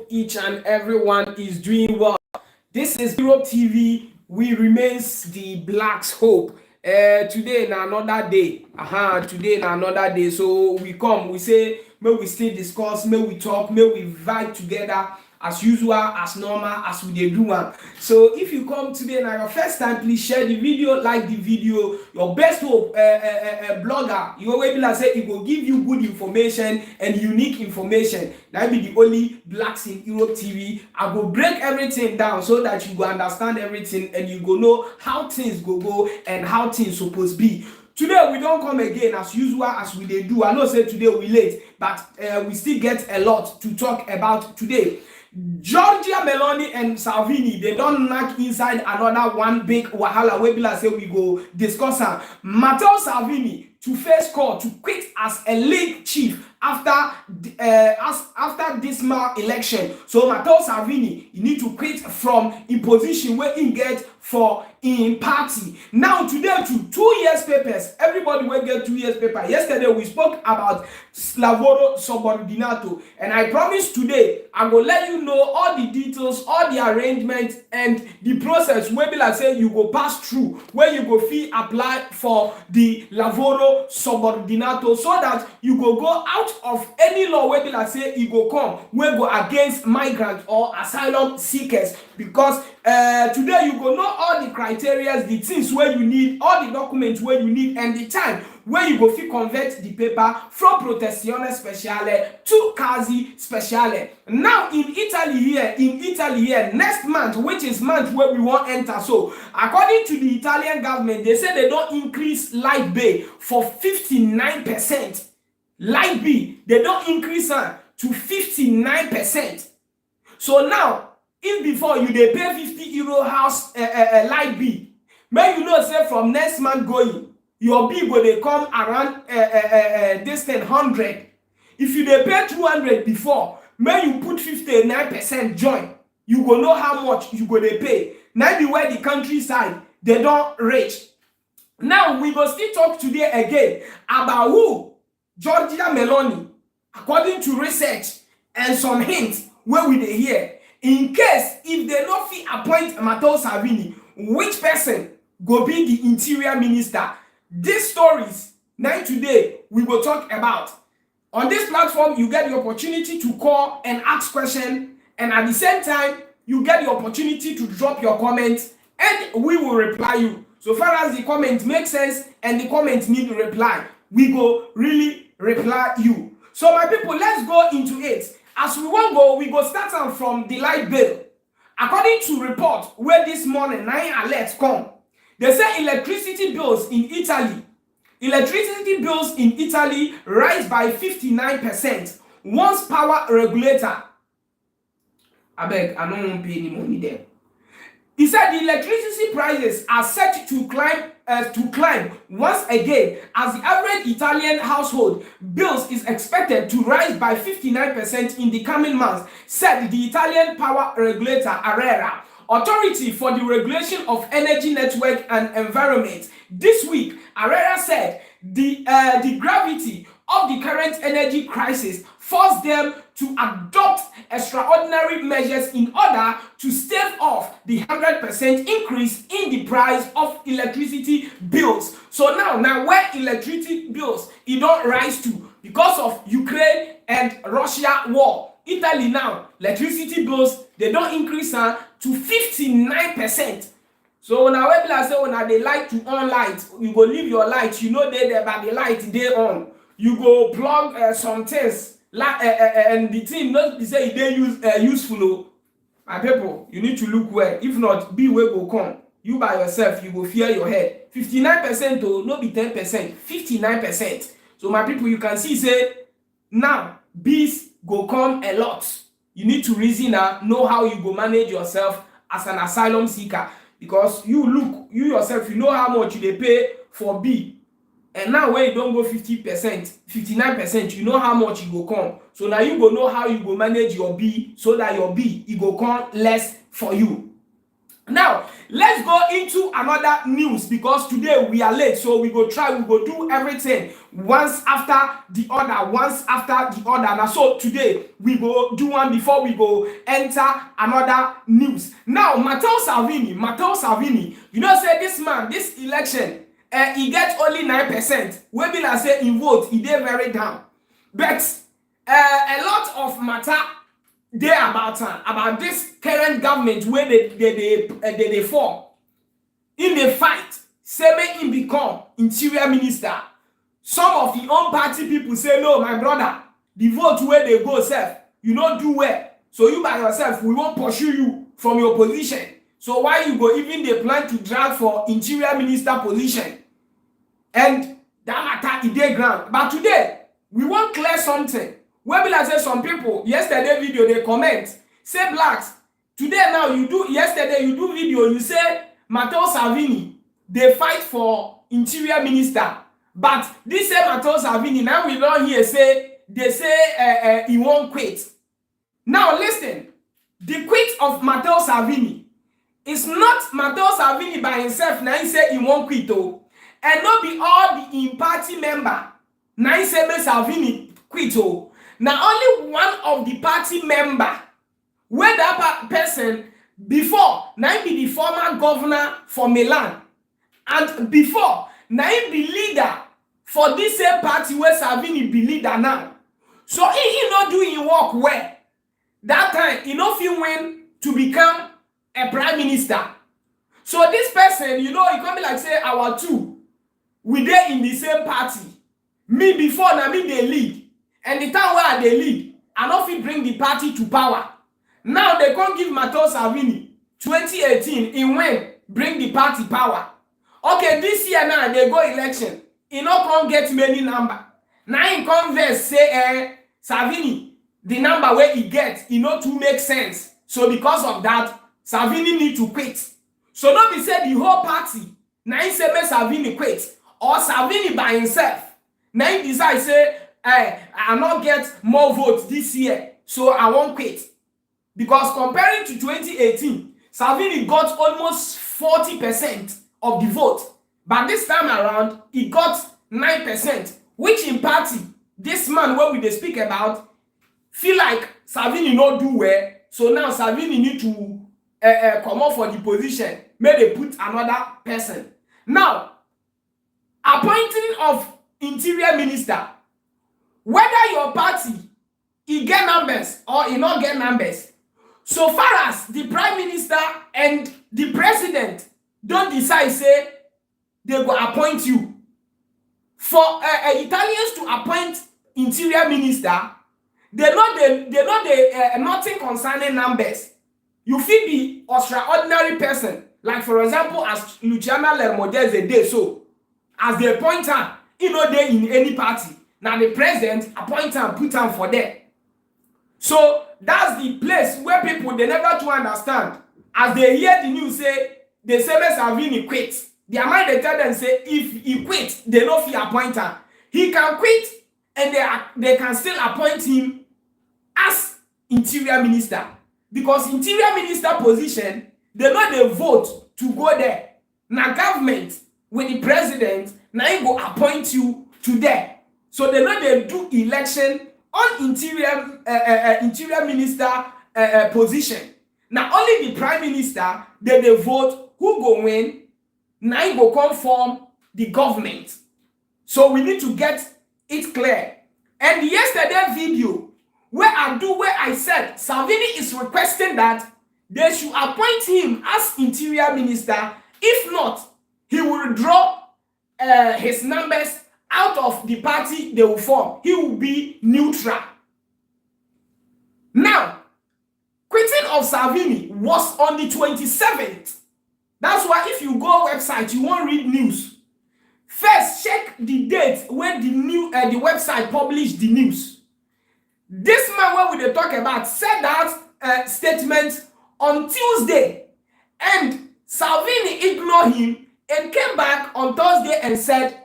hope each and everyone is doing well. This is Europe TV. We remains the Black's hope. Today na another day. Today na another day. So we come, we say, may we still discuss, may we talk, may we vibe together as usual, as normal, as we dey do one. So if you come today na your first time, please share the video, like the video. Your best hope blogger, you always be like say it will give you good information and unique information. That be the only Blacks in Europe TV. I go break everything down so that you go understand everything and you go know how things go and how things supposed be. Today we don't come again as usual as we dey do. I know say today we late, but we still get a lot to talk about today. Giorgia, Meloni and Salvini, they don't knock inside another one big wahala wey be like say we go discuss am. Matteo Salvini to face court to quit as a league chief after this election. So Matteo Salvini, you need to quit from in position where he get for in party. Now today to 2 years papers, everybody will get 2 years paper. Yesterday we spoke about lavoro subordinato, and I promise today I will let you know all the details, all the arrangements and the process where be like say you go pass through, where you go fee apply for the lavoro subordinato, so that you go out of any law where be like say you go come where go against migrant or asylum seekers, because today you go know all the criteria, the things where you need, all the documents where you need, and the time where you go fit convert the paper from protezione speciale to casi speciale. Now in Italy here, next month, which is month where we won't enter, so according to the Italian government, they say they don't increase light bill for 59%. Light bill, they don't increase to 59%. So now, if before you dey pay €50 house light bill, may you know say from next month going, your bill go dey come around this 100. If you dey pay 200 before, may you put 59% join, you go know how much you go dey pay. Now be where the countryside they don't reach. Now we go still talk today again about who Giorgia Meloni, according to research and some hints where we dey hear. In case if they no fit appoint Matteo Salvini, which person go be the interior minister? These stories now today we will talk about. On this platform, you get the opportunity to call and ask questions, and at the same time, you get the opportunity to drop your comments, and we will reply you. So far as the comment makes sense and the comment need a reply, we go really reply you. So my people, let's go into it. As we won't go, we go start from the light bill. According to report where this morning 9 alerts come, they say electricity bills in Italy rise by 59% once power regulator. I beg, I don't want to pay any money there. He said the electricity prices are set to climb once again, as the average Italian household bills is expected to rise by 59% in the coming months, said the Italian power regulator ARERA, Authority for the Regulation of Energy Network and Environment. This week, ARERA said the gravity of the current energy crisis forced them to adopt extraordinary measures in order to stave off the 100% increase in the price of electricity bills. So now where electricity bills it don't rise to because of Ukraine and Russia war. Italy now electricity bills they don't increase to 59%. So now when I say when they like to on light, you go leave your light, you know they there but the light they on. You go plug some things like and the thing not be say they useful. My people, you need to look well. If not, be where go come. You by yourself, you go fear your head. 59% to no be 10%, 59%. So my people, you can see say now bees go come a lot. You need to reason know how you go manage yourself as an asylum seeker, because you yourself, you know how much you pay for bee. And now when you don't go 50%, 59%, you know how much you go come. So now you go know how you go manage your B so that your B it go come less for you. Now, let's go into another news because today we are late. So we go do everything once after the other, Now, so today we go do one before we go enter another news. Now, Matteo Salvini, you know, say this man, this election, he get only 9%. We be like say in vote, he did very down. But a lot of matter they about this current government where they form in the fight, say make him become interior minister. Some of the own party people say, no, my brother, the vote where they go self, you don't do well. So you by yourself, we won't pursue you from your position. So why you go even they plan to drag for interior minister position? And that matter is dey ground. But today, we want clear something. When we like say some people, yesterday video, they comment, say blacks, today now yesterday you do video, you say Matteo Salvini, they fight for interior minister. But this same Matteo Salvini, now we don't hear say, they say he won't quit. Now listen, the quit of Matteo Salvini is not Matteo Salvini by himself, now he say he won't quit though. And not be all the in-party member, now he say Salvini quit though. Now only one of the party member where that person before now be the former governor for Milan, and before now be leader for this same party where Salvini be leader now. So he not doing work well. That time he not feel when to become a prime minister. So this person, you know, he can be like say our two, we there in the same party. Me before now me they lead. And the time where they lead, I don't feel bring the party to power. Now they can't give Matteo Salvini 2018 in when bring the party power. Okay, this year now they go election. He not can't get many number. Now he converse say Salvini, the number where he gets, he not to make sense. So because of that, Salvini need to quit. So don't be say the whole party. Now he say make Salvini quit. Or Salvini by himself. Now he decide say I not get more votes this year, so I won't quit. Because comparing to 2018, Salvini got almost 40% of the vote. But this time around, he got 9%, which in party, this man what we they speak about, feel like Salvini not do well, so now Salvini need to come up for the position, may they put another person. Now, appointing of interior minister, whether your party he get numbers or he not get numbers, so far as the prime minister and the president don't decide say they go appoint you. For Italians to appoint interior minister, they know nothing concerning numbers. You fit be extraordinary person, like for example as Luciana Lermodeze dey so, as they appoint her, he no dey in any party. Now the president appoint and put him for there. So that's the place where people they never to understand. As they hear the news say they say Salvini quit. Their mind they tell them say if he quit, they know if he appoint him. He can quit and they can still appoint him as interior minister. Because interior minister position, they know they vote to go there. Now government with the president, now he go appoint you to there. So they know they do election on interior minister position. Now only the prime minister they vote who go win. Now he go come form the government. So we need to get it clear. And yesterday video where I said Salvini is requesting that they should appoint him as interior minister. If not, he will draw his numbers out of the party they will form. He will be neutral. Now, quitting of Salvini was on the 27th. That's why if you go website, you won't read news. First, check the date when the website published the news. This man, what we talk about, said that statement on Tuesday, and Salvini ignored him and came back on Thursday and said,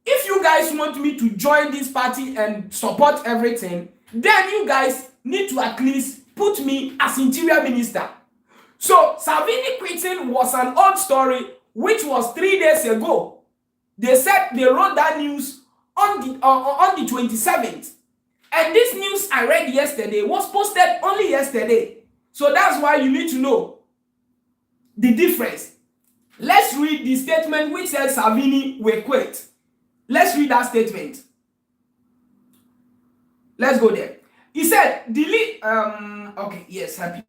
if you guys want me to join this party and support everything, then you guys need to at least put me as interior minister. So Salvini quitting was an old story, which was 3 days ago. They said they wrote that news on the 27th. And this news I read yesterday was posted only yesterday. So that's why you need to know the difference. Let's read the statement which said Salvini will quit. Let's read that statement. Let's go there. He said, okay, yes, happy.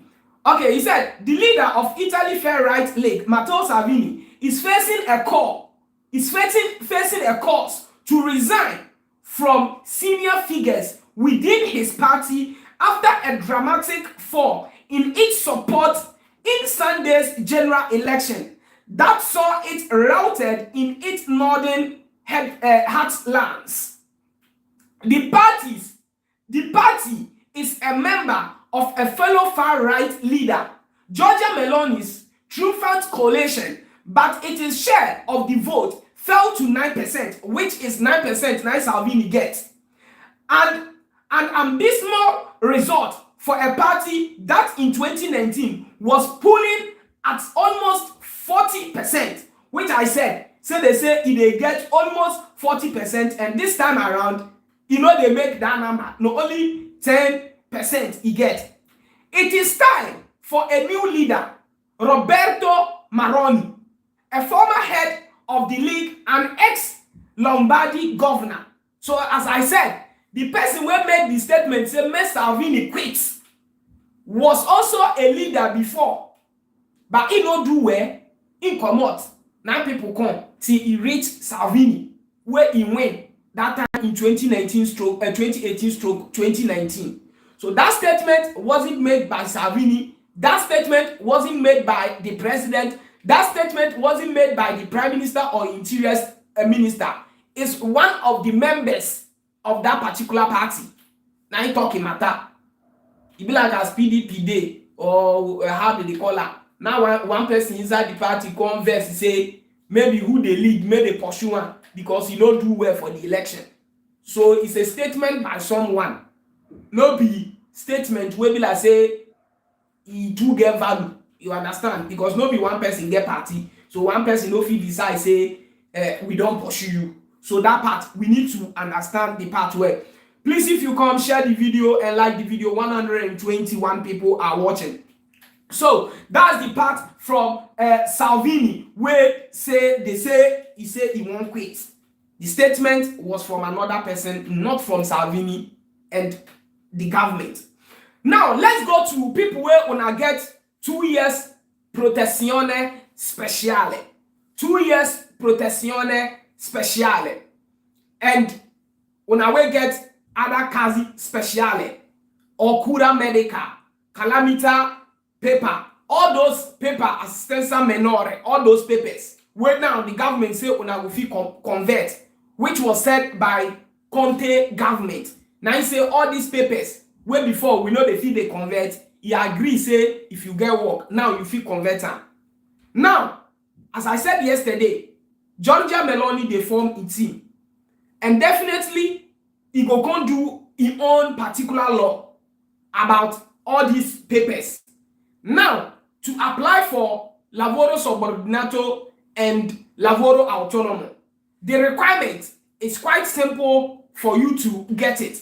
Okay, he said, the leader of Italy Fair Right League, Matteo Salvini, is facing a call. Is facing a course to resign from senior figures within his party after a dramatic fall in its support in Sunday's general election that saw it routed in its northern heartlands. The party is a member of a fellow far-right leader, Giorgia Meloni's triumphant coalition, but its share of the vote fell to 9%, which is 9% now Salvini gets. And an abysmal result for a party that in 2019 was pulling at almost 40%, which I said, so they say they get almost 40%, and this time around, they make that number, not only 10% he get. It is time for a new leader, Roberto Maroni, a former head of the league and ex-Lombardy governor. So as I said, the person who made the statement say Mr. Salvini quits was also a leader before, but he don't do well, he come out. Now people come till he reach Salvini, where he went that time in 2018/2019. So that statement wasn't made by Salvini. That statement wasn't made by the president. That statement wasn't made by the prime minister or interior minister. It's one of the members of that particular party. Now he talking matter. It be like as PDP day, or how do they call her? Now one person inside the party converse say maybe who they lead, maybe they pursue one because he don't do well for the election. So it's a statement by someone. No be statement where be like say he do get value. You understand? Because no be one person get party. So one person no fit decide say we don't pursue you. So that part we need to understand the part where. Please, if you come, share the video and like the video. 121 people are watching. So that's the part from Salvini where he said he won't quit. The statement was from another person, not from Salvini and the government. Now let's go to people where una get 2 years protezione speciale. 2 years protezione speciale. And una will get other casi speciale or cura medica, calamita paper, all those paper, assistenza minore, all those papers. Where now the government say una will fit convert, which was said by Conte government. Now he say all these papers, where before we know the fee they convert, he agree say if you get work, now you feel convert am. Now, as I said yesterday, Giorgia Meloni they form a team. And definitely he go come do his own particular law about all these papers. Now, to apply for lavoro subordinato and lavoro autonomo, the requirement is quite simple for you to get it.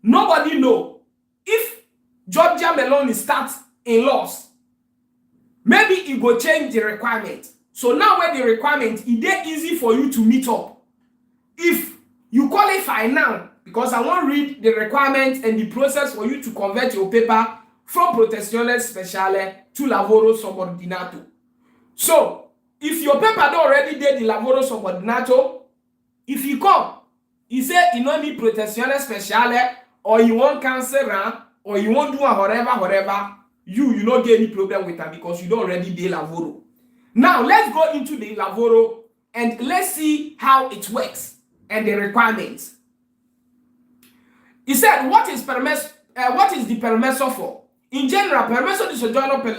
Nobody know if Giorgia Meloni starts in laws, maybe it go change the requirement. So now when the requirement, it is easy for you to meet up. If you qualify now, because I won't read the requirements and the process for you to convert your paper from protezione speciale to lavoro subordinato. So, if your paper don't already did the lavoro subordinato, if you come, you say you don't need protezione speciale, or you want cancel, or you won't do whatever, you don't get any problem with that because you don't already did lavoro. Now, let's go into the lavoro and let's see how it works and the requirements. He said, what is the permesso for? In general, permesso di soggiorno per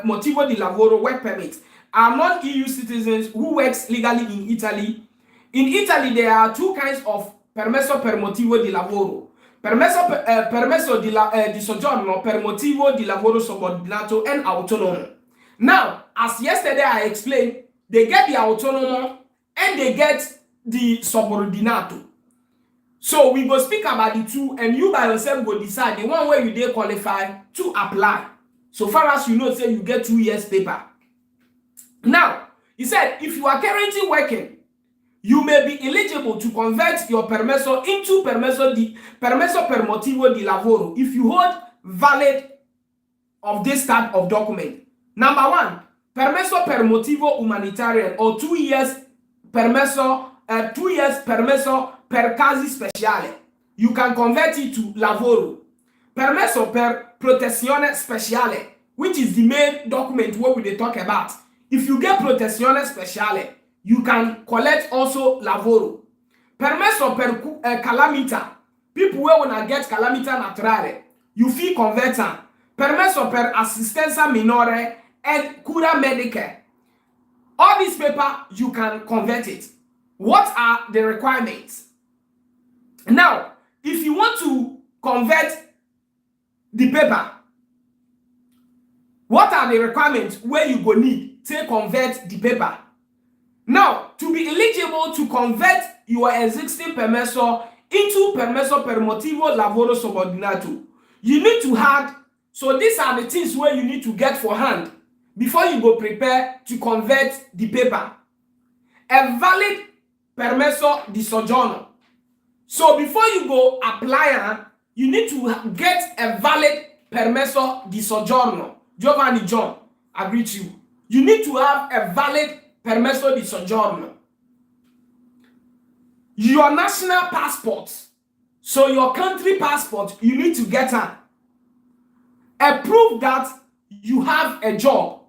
motivo di lavoro, work permits, are non-EU citizens who works legally in Italy. In Italy, there are two kinds of permesso per motivo di lavoro. permesso di soggiorno per motivo di lavoro subordinato and autonomo. Now, as yesterday I explained, they get the autonomo and they get the subordinato. So we go speak about the two, and you by yourself go decide the one where you dey qualify to apply. So far as you know, say you get 2 years paper. Now, he said, if you are currently working, you may be eligible to convert your permesso into permesso per motivo di lavoro if you hold valid of this type of document. Number one, permesso per motivo umanitarian, or 2 years permesso per casi speciali. You can convert it to lavoro. Permesso per protezione speciale, which is the main document where we dey talk about. If you get protezione speciale, you can collect also lavoro. Permesso per calamita. People wey wanna get calamita naturale, you fit convert am. Permesso per assistenza minore and cura medica. All these paper, you can convert it. What are the requirements? Now, if you want to convert the paper, what are the requirements where you go need to convert the paper? Now, to be eligible to convert your existing permesso into permesso per motivo lavoro subordinato, you need to have, so these are the things where you need to get for hand before you go prepare to convert the paper. A valid permesso di soggiorno. So before you go apply, you need to get a valid permesso di soggiorno. Giovanni John, I greet you. You need to have a valid permesso di soggiorno. Your national passport, so your country passport, you need to get a proof that you have a job.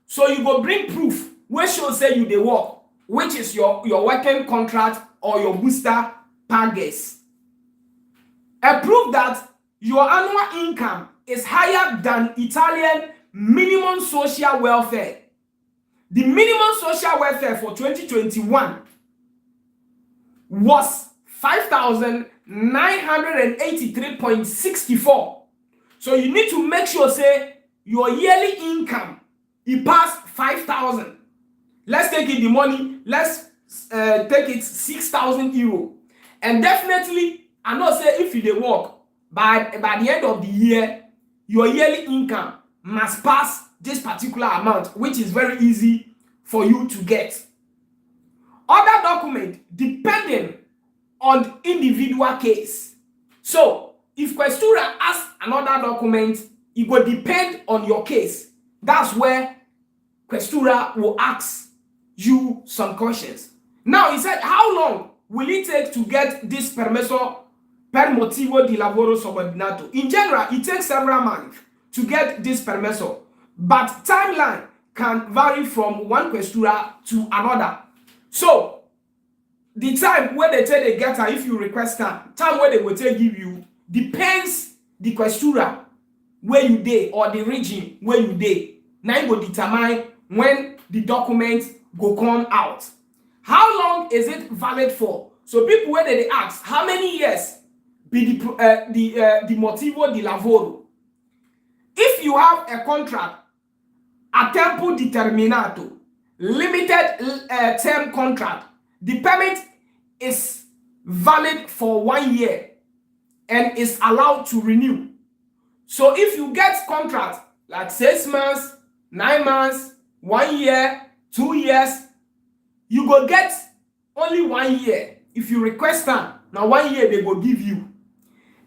So you go bring proof where shows say you dey work, which is your working contract or your booster pages. A proof that your annual income is higher than Italian minimum social welfare. The minimum social welfare for 2021 was 5,983.64. So you need to make sure say your yearly income it passed 5,000. Let's take it the money. Let's take it 6,000 euro. And definitely, I know say if you dey work by the end of the year, your yearly income must pass this particular amount, which is very easy for you to get. Other document depending on individual case. So if Questura asks another document, it will depend on your case. That's where Questura will ask you some questions. Now he said, how long will it take to get this permesso per motivo di lavoro subordinato? In general, it takes several months to get this permesso, but timeline can vary from one Questura to another. So the time where they take the getter, if you request time where they will take give you depends the Questura where you dey or the region where you dey. Now you go determine when the document go come out. How long is it valid for? So people where they ask how many years be the motivo di lavoro. If you have a contract a tempo determinato, limited term contract, the permit is valid for 1 year and is allowed to renew. So if you get contract like 6 months, 9 months, 1 year, 2 years, you go get only 1 year. If you request them, now 1 year they will give you.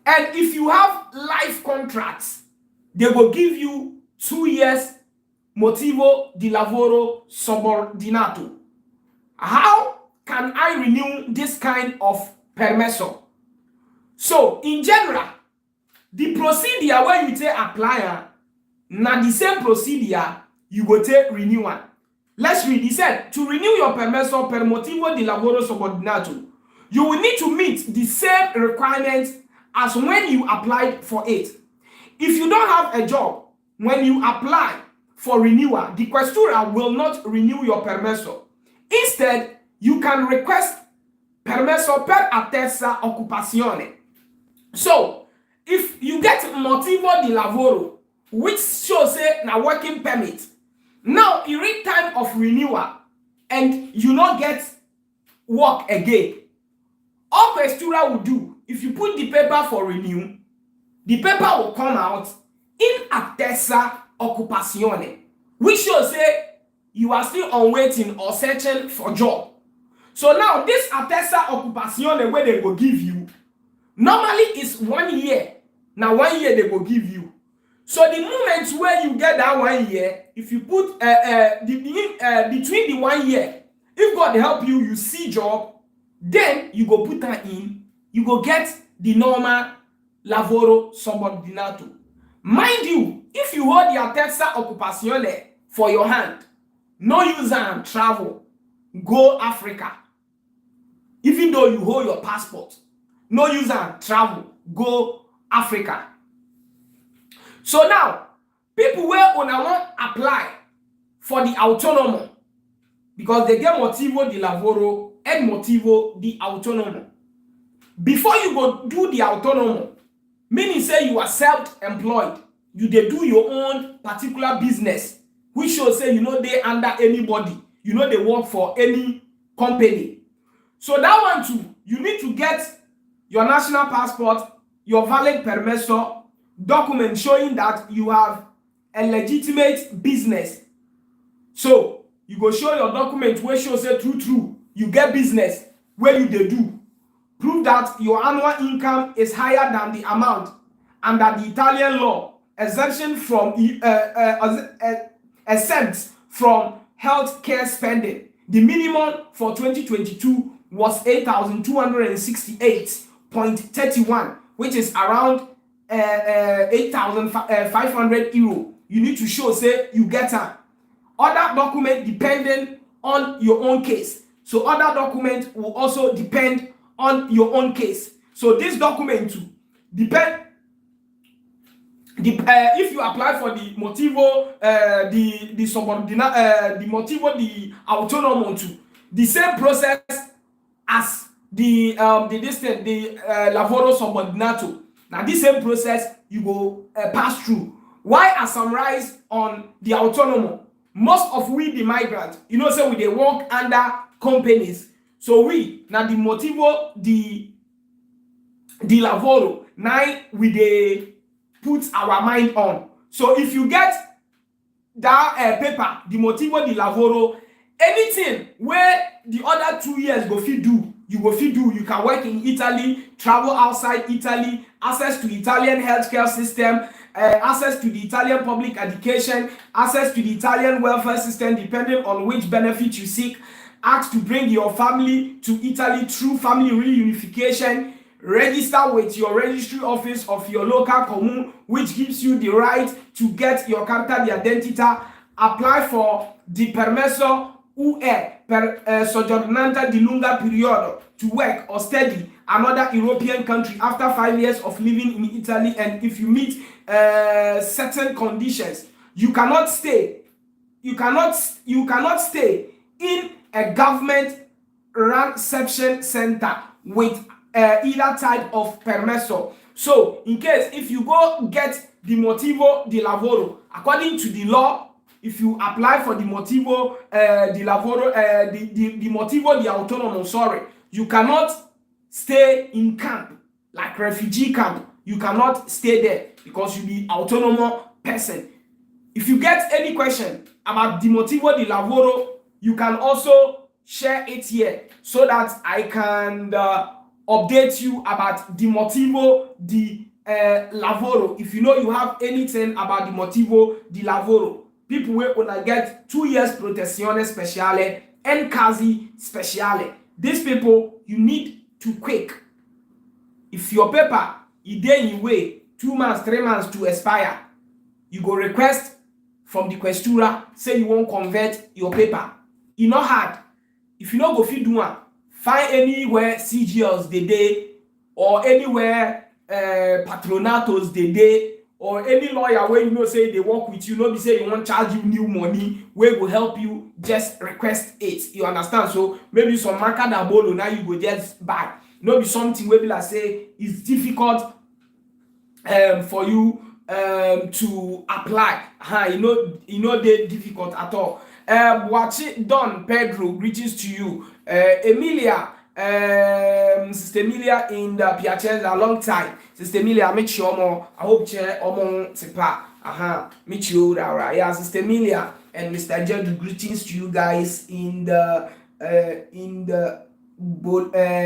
And if you have life contracts, they will give you 2 years motivo di lavoro subordinato. How can I renew this kind of permesso? So in general, the procedure where you take apply, na the same procedure you go take renewal. Let's read. He said, to renew your permesso per motivo di lavoro subordinato, you will need to meet the same requirements as when you applied for it. If you don't have a job, when you apply for renewal, the Questura will not renew your permesso. Instead, you can request permesso per attesa occupazione. So if you get motivo de lavoro, which shows say na working permit, now e reach time of renewal and you not get work again, all questura will do, if you put the paper for renew, the paper will come out in attesa occupazione, which shows say you are still on waiting or searching for job. So now this attesa occupazione where they will give you, normally is 1 year. Now 1 year they will give you. So the moment where you get that 1 year, if you put between the 1 year, if God help you, you see job, then you go put that in, you go get the normal lavoro subordinato. Mind you, if you hold the attesa occupazione for your hand, no use and travel, go Africa. Even though you hold your passport, no use and travel, go Africa. So now, people where una want apply for the autonomo, because they get motivo de lavoro and motivo de autonomo. Before you go do the autonomo, meaning say you are self-employed, you dey do your own particular business, which shows say you know they under anybody, you know they work for any company. So that one too, you need to get your national passport, your valid permesso, document showing that you have a legitimate business. So you go show your document where shows say true, you get business where you dey do. Prove that your annual income is higher than the amount and that the Italian law exemption from exempts from health care spending. The minimum for 2022 was 8,268.31, which is around 8,500 euro. You need to show say you get a other document depending on your own case. So other document will also depend on your own case. So this document too depend. If you apply for the motivo, the subordinate, the motivo, the autonomo too, the same process as the lavoro subordinato. Now this same process you go pass through. Why I summarize on the autonomo? Most of we the migrant, you know, say we they work under companies. So we now the motivo, the lavoro, now we they put our mind on. So if you get that paper, the motivo di lavoro, anything where the other 2 years go fit do, you go fit do. You can work in Italy, travel outside Italy, access to Italian healthcare system, access to the Italian public education, access to the Italian welfare system, depending on which benefit you seek. Ask to bring your family to Italy through family reunification. Register with your registry office of your local commune, which gives you the right to get your carta di identità. Apply for the permesso UE per soggiornante di lunga periodo to work or study another European country after 5 years of living in Italy, and if you meet certain conditions, you cannot stay. You cannot stay in a government-run reception center with either type of permesso. So in case if you go get the motivo di lavoro, according to the law, if you apply for the motivo di lavoro, the motivo di autonomo, you cannot stay in camp like refugee camp. You cannot stay there because you be autonomous person. If you get any question about the motivo di lavoro, you can also share it here so that I can update you about the motivo di lavoro. If you know you have anything about the motivo di lavoro, people will gonna get 2 years protezione speciale and casi speciale. These people you need to quick. If your paper is there in way 2 months, 3 months to expire, you go request from the questura say you won't convert your paper. It's not hard. If you know go fit do one, find anywhere CGLs they day or anywhere patronatos they day or any lawyer where you know say they work with you, no be say you want charge you new money where will help you, just request it. You understand? So maybe some market da bolo now you go just buy. No be something where be like say it's difficult for you to apply. You know they difficult at all. Watch it done, Pedro. Greetings to you. Emilia, Sister Emilia in the Piacenza, a long time. Sister Emilia, meet you more. I hope you omo sepa. Meet you, right? Yeah, Sister Emilia and Mr. Giorgia, greetings to you guys in the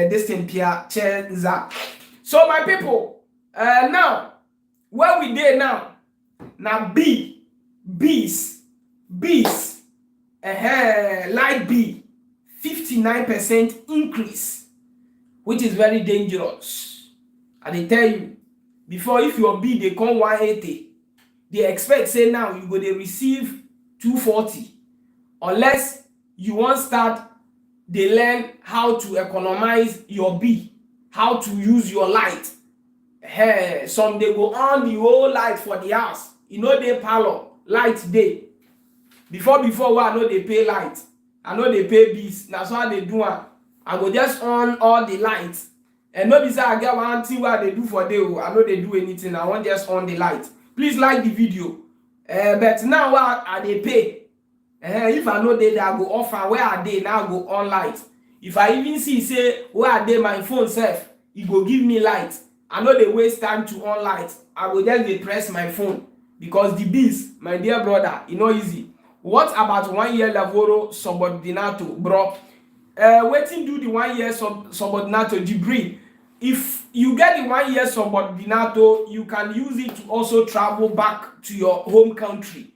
this in Piacenza. So my people, now where we dey now bees, light B 59% increase, which is very dangerous. And they tell you before, if your B they come 180, they expect say now you go dey receive 240, unless you wan start dey learn how to economize your B, how to use your light. Some dey go on the whole light for the house. You know dey parlor light dey. Before wey I no dey pay light, I no dey pay bills. Na so I dey do am. I go just on all the lights. And no be say I get one thing wey I dey do for day. I no dey do anything. I wan just on the light. Please like the video. But now I dey pay. If I no dey there, I go offer where I dey. Now I go on light. If I even see say where I dey my phone sef, e go give me light. I no dey waste time to on light. I go just dey press my phone, because the bills, my dear brother, e no easy. What about 1 year lavoro subordinato, bro? Wetin do the 1 year subordinato, Jibril? If you get the 1 year subordinato, you can use it to also travel back to your home country.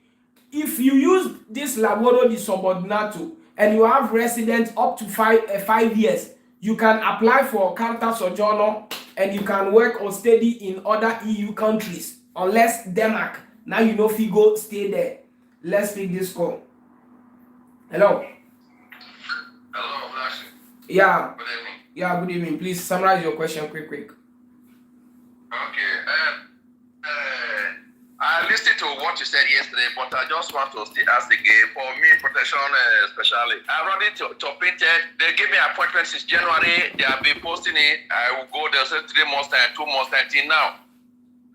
If you use this lavoro di subordinato and you have residence up to 5 years, you can apply for carta soggiorno and you can work or study in other EU countries, unless Denmark. Now you know if you go stay there. Let's pick this call. Hello. Hello, Flash. Yeah. Good evening. Yeah, good evening. Please summarize your question quick. Okay. I listened to what you said yesterday, but I just want to still ask again. For me, protection especially, I already printed. They gave me appointment since January. They have been posting it. I will go there, say 3 months time, 2 months time till now.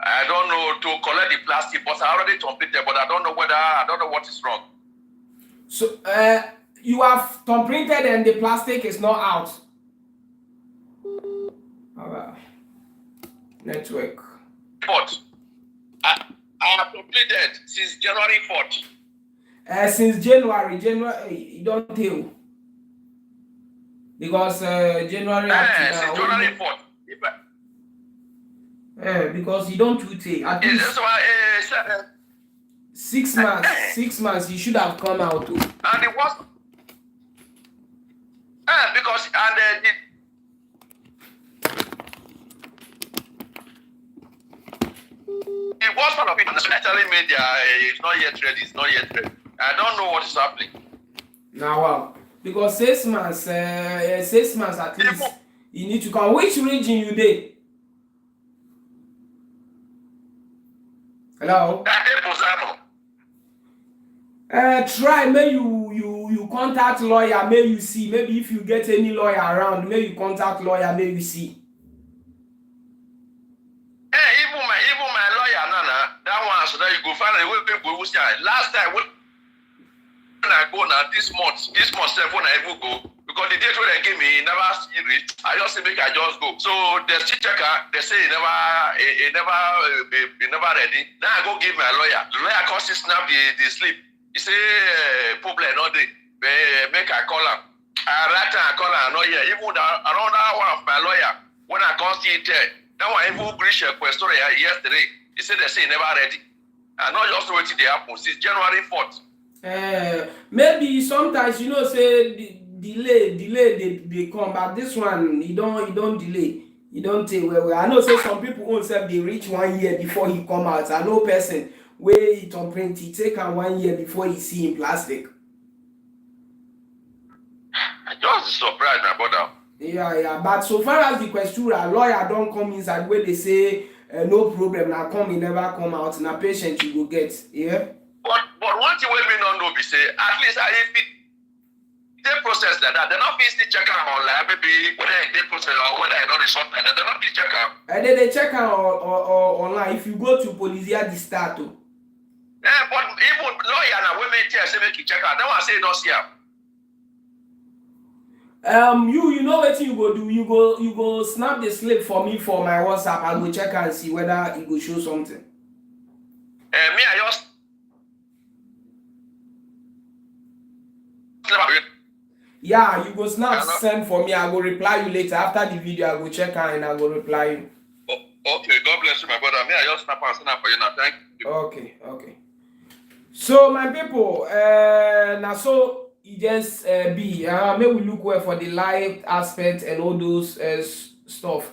I don't know to collect the plastic, but I already completed, but I don't know what is wrong. So you have thumb printed and the plastic is not out. Network. But I have completed since January 4th. Since January, you don't tell. Because January since January 4th. Because you don't tweet it. At least 6 months. 6 months, you should have come out too. And it was because it was part of it. Telling me it's not yet ready. I don't know what is happening. Now, wow. Because 6 months, 6 months at least, you need to come. Which region you dey? Hello. Try, may you contact lawyer, may you see. Maybe if you get any lawyer around, may you contact lawyer, may you see. Even my lawyer, Nana, that one, so that you go find a way people see. Last time when I go now, this month, when I even go, because the date when they gave me, never reach. I just say make I just go. So the checker, they say he never ready. Now I go give my lawyer. The lawyer comes to snap the slip. He say problem no dey. Make I call him. I call him. No here. Even around that one of my lawyer, when I come see it, that one even reach a question yesterday. He said they say he never ready. I not just waiting they happen since January 4th. Maybe sometimes you know say delay they come, but this one he don't delay. He don't take well. I know say some people won't say they reach 1 year before he come out. I know person where he don't print, he take 1 year before he see in plastic. I just surprised my brother. Yeah. But so far as the questura, lawyer don't come inside where they say no problem. Now come, he never come out. Now patient you go get. Yeah. But one thing we not know be say at least if it they process like that. They not be still check am online, maybe whether they process or whether I not result like that. They not be check am. And then they check am online. If you go to Polizia di Stato. Yeah, but even lawyer and women tell say make you check out. That one say you don't see am. You know what you go do? You go snap the slip for me for my WhatsApp. I go check and see whether it go show something. Me I just yeah, you go snap send for me. I go reply you later after the video. I go check and I go reply you. Oh, okay, God bless you, my brother. Me I just snap and send for you now. Thank you. Okay. So my people, now so it just be may we look well for the live aspect and all those stuff.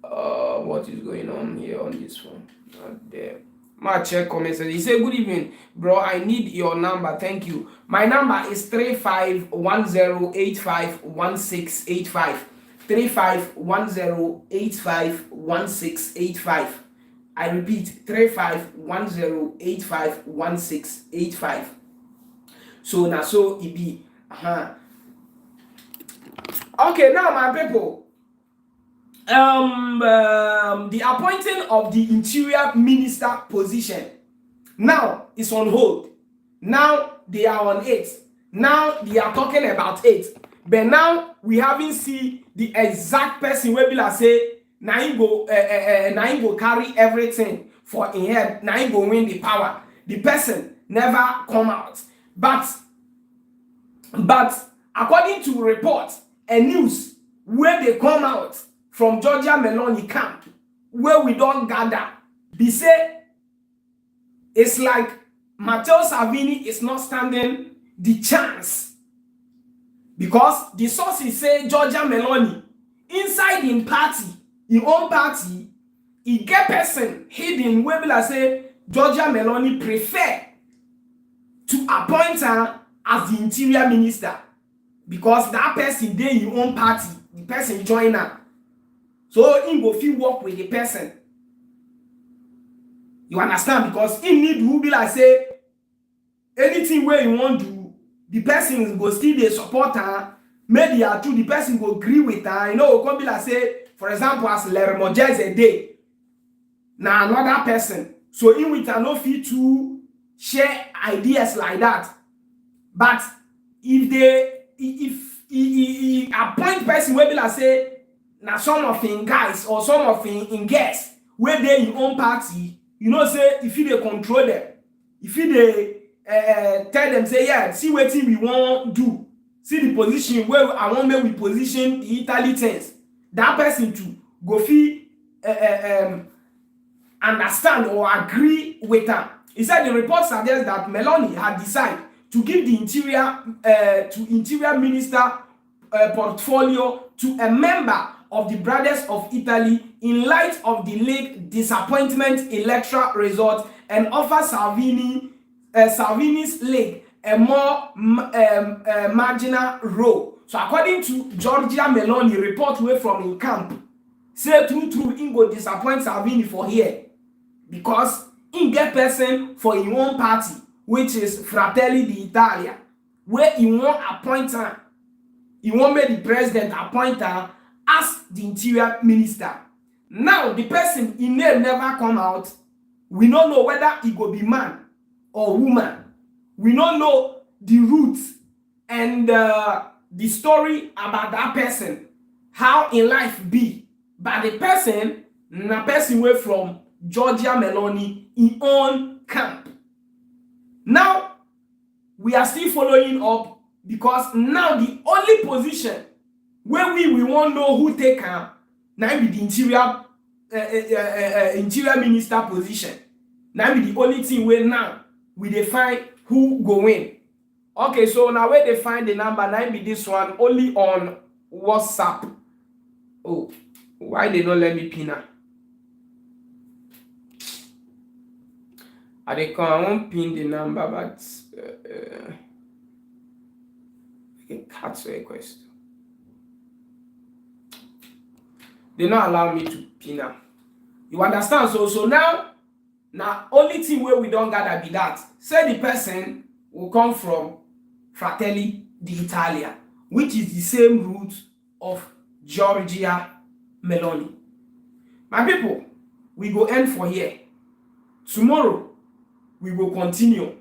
What is going on here on this phone? Not there. My check comments. He said, "Good evening, bro. I need your number. Thank you. My number is 3510851685. 3510851685. I repeat, 3510851685. So now so it be. Okay, now my people. The appointing of the interior minister position now is on hold. Now they are on it. Now they are talking about it. But now we haven't seen the exact person where be like say na him go carry everything for in head. Na him go win the power. The person never come out. But according to reports and news where they come out from Giorgia Meloni camp, where we don't gather, they say it's like Matteo Salvini is not standing the chance, because the sources say Giorgia Meloni inside in own party, he get person hidden where will I say Giorgia Meloni prefer to appoint her as the interior minister, because that person dey in own party, the person join her. So he go fit work with the person. You understand? Because he need who be like say anything where you want to, the person go still dey support her. Maybe the person go agree with her. You know, come be like say, for example, as Lermojez a day. Now another person. So in with her no fit to share ideas like that. But if he appoint person where be like say now some of in guys or some of in girls where they in own party, you know, say if you they control them, if you they tell them say yeah, see what we want do, see the position where I want me we position the Italy things, that person to go feel understand or agree with them. He said the report suggests that Meloni had decided to give the interior minister portfolio to a member of the Brothers of Italy in light of the late disappointment electoral result, and offer Salvini's leg a more marginal role. So according to Giorgia Meloni, report way from in camp, say true, he go disappoint Salvini for here, because he get person for his own party, which is Fratelli d'Italia, where he won't appoint her. He won't make the president appoint her as the interior minister. Now the person in name never come out. We don't know whether he go be man or woman. We don't know the roots and the story about that person, how in life be. But the person, na person way from Giorgia Meloni in own camp. Now we are still following up, because now the only position where we won't know who take her, now be the interior minister position. Now be the only thing where now we define who go in. Okay, so now where they find the number, now be this one only on WhatsApp. Oh, why they don't let me pin her? I won't pin the number, but I can cut the request. They don't allow me to pin her. You understand? So now only thing where we don't gather be that. Say the person will come from Fratelli the Italia, which is the same root of Giorgia meloni. My people, we go end for here. Tomorrow, we will continue.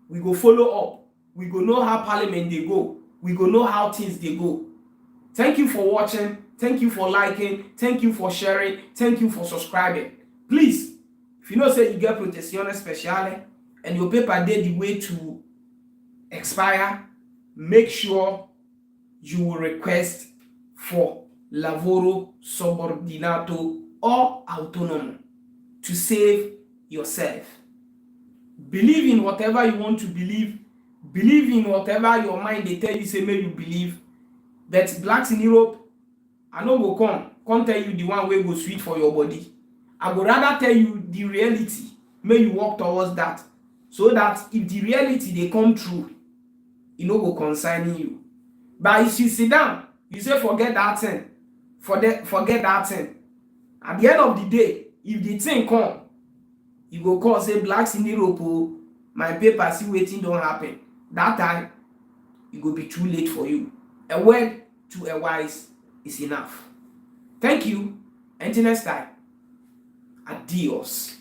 We go follow up. We go know how parliament they go. We go know how things they go. Thank you for watching. Thank you for liking. Thank you for sharing. Thank you for subscribing. Please, if you know say you get protezione speciale and your paper dey the way to expire, make sure you will request for lavoro subordinato or autonomo to save yourself. Believe in whatever you want to believe. Believe in whatever your mind they tell you say make you believe. But blacks in Europe, I no go come tell you the one wey go sweet for your body. I go rather tell you the reality. May you work towards that, so that if the reality they come true, e no go concern you. But if you sit down, you say forget that thing, forget that thing. At the end of the day, if the thing come, you go call say blacks in Europe, oh, my paper see wetin don happen. That time, it go be too late for you. A word to a wise is enough. Thank you. Until next time. Adios.